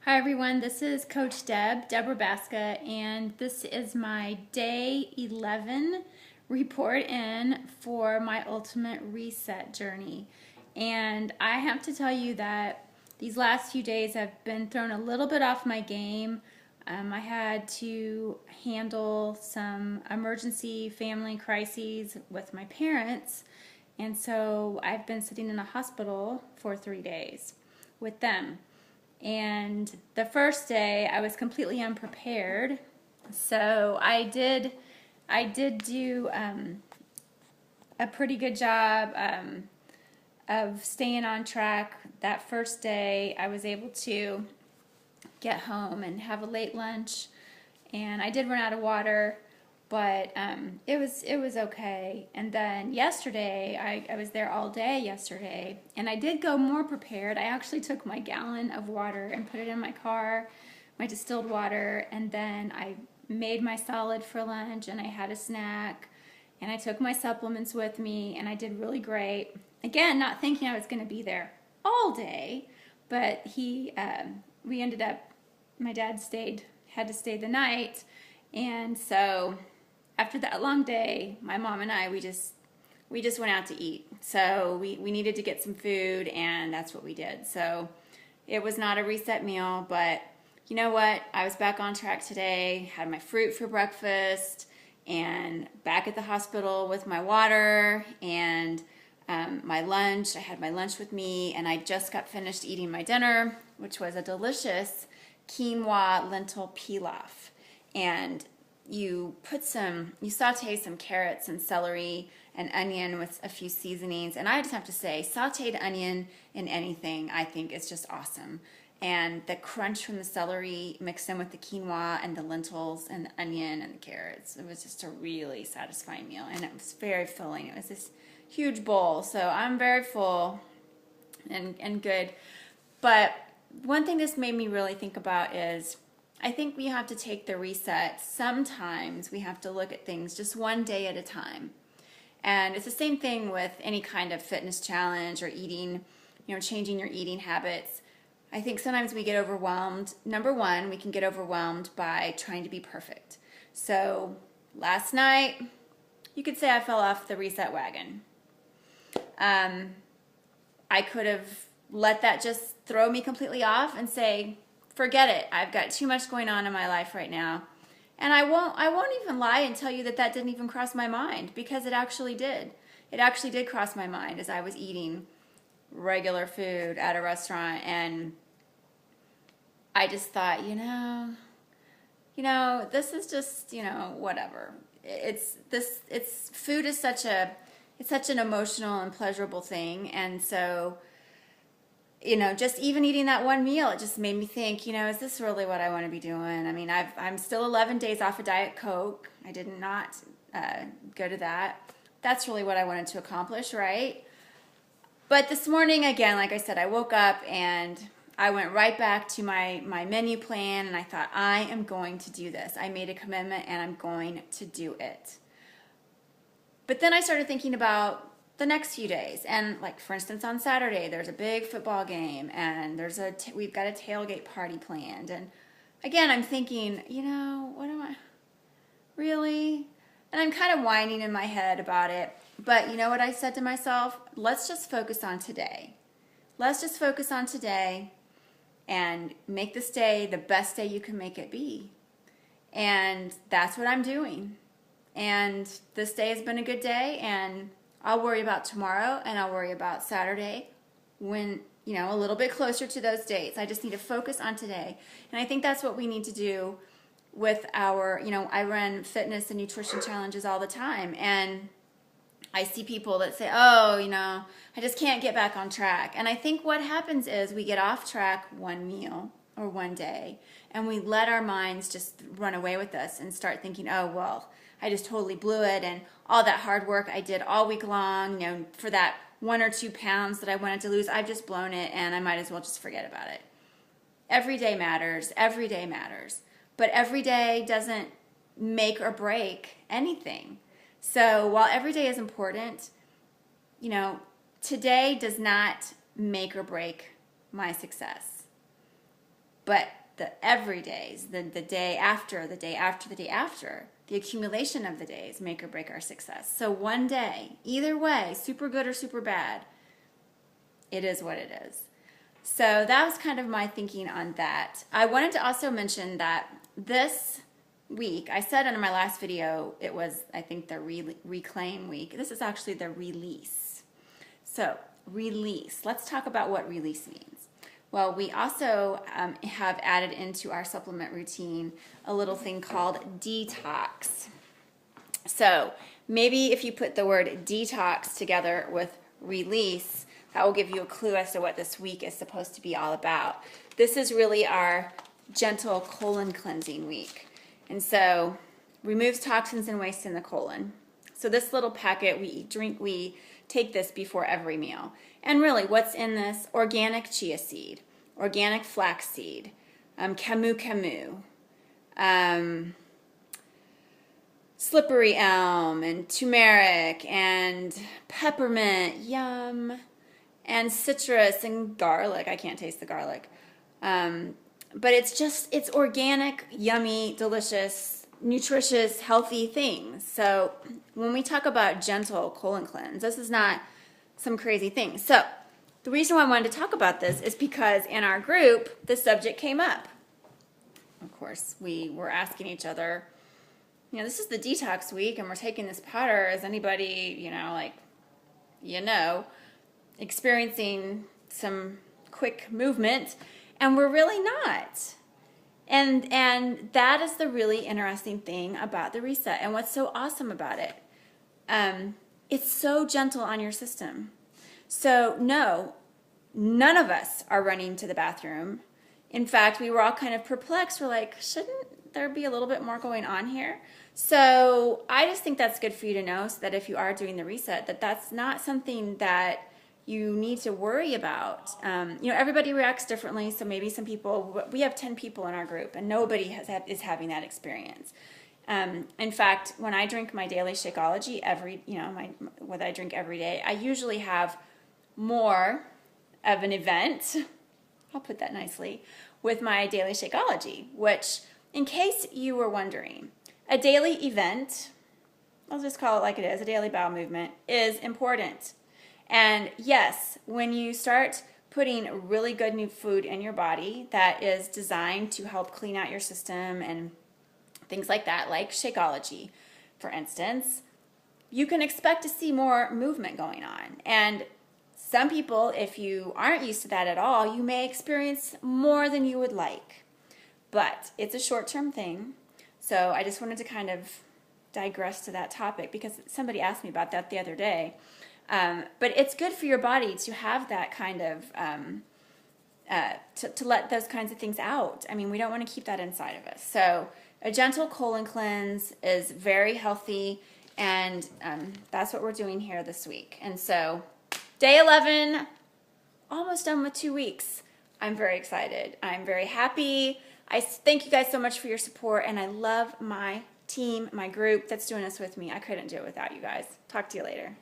Hi everyone, this is Coach Deborah Basca, and this is my day 11 report in for my ultimate reset journey. And I have to tell you that these last few days have been thrown a little bit off my game. I had to handle some emergency family crises with my parents, and so I've been sitting in a hospital for 3 days with them. And the first day I was completely unprepared. So I did do a pretty good job of staying on track. That first day I was able to get home and have a late lunch, and I did run out of water, but it was okay. And then yesterday, I was there all day yesterday, and I did go more prepared. I actually took my gallon of water and put it in my car, my distilled water, and then I made my salad for lunch, and I had a snack, and I took my supplements with me, and I did really great. Again, not thinking I was going to be there all day, but we ended up, my dad had to stay the night, and so after that long day, my mom and I, we just went out to eat. So we needed to get some food, and that's what we did. So it was not a reset meal, but you know what? I was back on track today, had my fruit for breakfast, and back at the hospital with my water and my lunch. I had my lunch with me, and I just got finished eating my dinner, which was a delicious quinoa lentil pilaf. And you saute some carrots and celery and onion with a few seasonings. And I just have to say, sauteed onion in anything, I think, is just awesome. And the crunch from the celery mixed in with the quinoa and the lentils and the onion and the carrots, it was just a really satisfying meal. And it was very filling. It was this huge bowl. So I'm very full and good. But one thing this made me really think about is I think we have to take the reset. Sometimes we have to look at things just one day at a time. And it's the same thing with any kind of fitness challenge or eating, changing your eating habits. I think sometimes we get overwhelmed. Number one, we can get overwhelmed by trying to be perfect. So last night, you could say I fell off the reset wagon. I could have let that just throw me completely off and say, forget it. I've got too much going on in my life right now. And I won't even lie and tell you that didn't even cross my mind, because it actually did. It actually did cross my mind as I was eating regular food at a restaurant, and I just thought, this is just, whatever. Food is such an emotional and pleasurable thing, and so just even eating that one meal, it just made me think, is this really what I want to be doing? I mean, I'm still 11 days off of Diet Coke. I did not go to that. That's really what I wanted to accomplish, right? But this morning, again, like I said, I woke up and I went right back to my menu plan, and I thought, I am going to do this. I made a commitment, and I'm going to do it. But then I started thinking about the next few days, and like, for instance, on Saturday there's a big football game, and we've got a tailgate party planned, and again I'm thinking, what am I really? And I'm kind of whining in my head about it. But you know what I said to myself? Let's just focus on today. Let's just focus on today and make this day the best day you can make it be. And that's what I'm doing. And this day has been a good day, and I'll worry about tomorrow, and I'll worry about Saturday when, a little bit closer to those dates. I just need to focus on today. And I think that's what we need to do with our, I run fitness and nutrition challenges all the time. And I see people that say, oh, I just can't get back on track. And I think what happens is we get off track one meal or one day, and we let our minds just run away with us and start thinking, oh, well, I just totally blew it, and all that hard work I did all week long, for that 1 or 2 pounds that I wanted to lose, I've just blown it, and I might as well just forget about it. Every day matters. Every day matters. But every day doesn't make or break anything. So while every day is important, today does not make or break my success. But the every days, the day after, the day after, the day after, the accumulation of the days make or break our success. So one day, either way, super good or super bad, it is what it is. So that was kind of my thinking on that. I wanted to also mention that this week, I said in my last video, it was, I think, the reclaim week. This is actually the release. So release. Let's talk about what release means. Well, we also have added into our supplement routine a little thing called detox. So maybe if you put the word detox together with release, that will give you a clue as to what this week is supposed to be all about. This is really our gentle colon cleansing week. And so removes toxins and waste in the colon. So this little packet we take this before every meal. And really, what's in this? Organic chia seed, organic flax seed, camu, slippery elm, and turmeric, and peppermint, yum, and citrus, and garlic. I can't taste the garlic. But it's organic, yummy, delicious, nutritious, healthy things. So when we talk about gentle colon cleanse, this is not some crazy thing. So the reason why I wanted to talk about this is because in our group, the subject came up. Of course, we were asking each other, this is the detox week and we're taking this powder. Is anybody, experiencing some quick movement? And we're really not. And that is the really interesting thing about the reset and what's so awesome about it. It's so gentle on your system. So no, none of us are running to the bathroom. In fact, we were all kind of perplexed. We're like, shouldn't there be a little bit more going on here? So I just think that's good for you to know, so that if you are doing the reset, that's not something that you need to worry about. Everybody reacts differently. So maybe some people, we have 10 people in our group and nobody is having that experience. In fact, when I drink my daily Shakeology what I drink every day, I usually have more of an event, I'll put that nicely, with my daily Shakeology, which, in case you were wondering, a daily event, I'll just call it like it is, a daily bowel movement, is important. And yes, when you start putting really good new food in your body that is designed to help clean out your system and things like that, like Shakeology, for instance, you can expect to see more movement going on. And some people, if you aren't used to that at all, you may experience more than you would like. But it's a short-term thing. So I just wanted to kind of digress to that topic because somebody asked me about that the other day. But it's good for your body to have that kind of, to let those kinds of things out. I mean, we don't want to keep that inside of us. So a gentle colon cleanse is very healthy, and that's what we're doing here this week. And so day 11, almost done with 2 weeks. I'm very excited. I'm very happy. I thank you guys so much for your support, and I love my team, my group that's doing this with me. I couldn't do it without you guys. Talk to you later.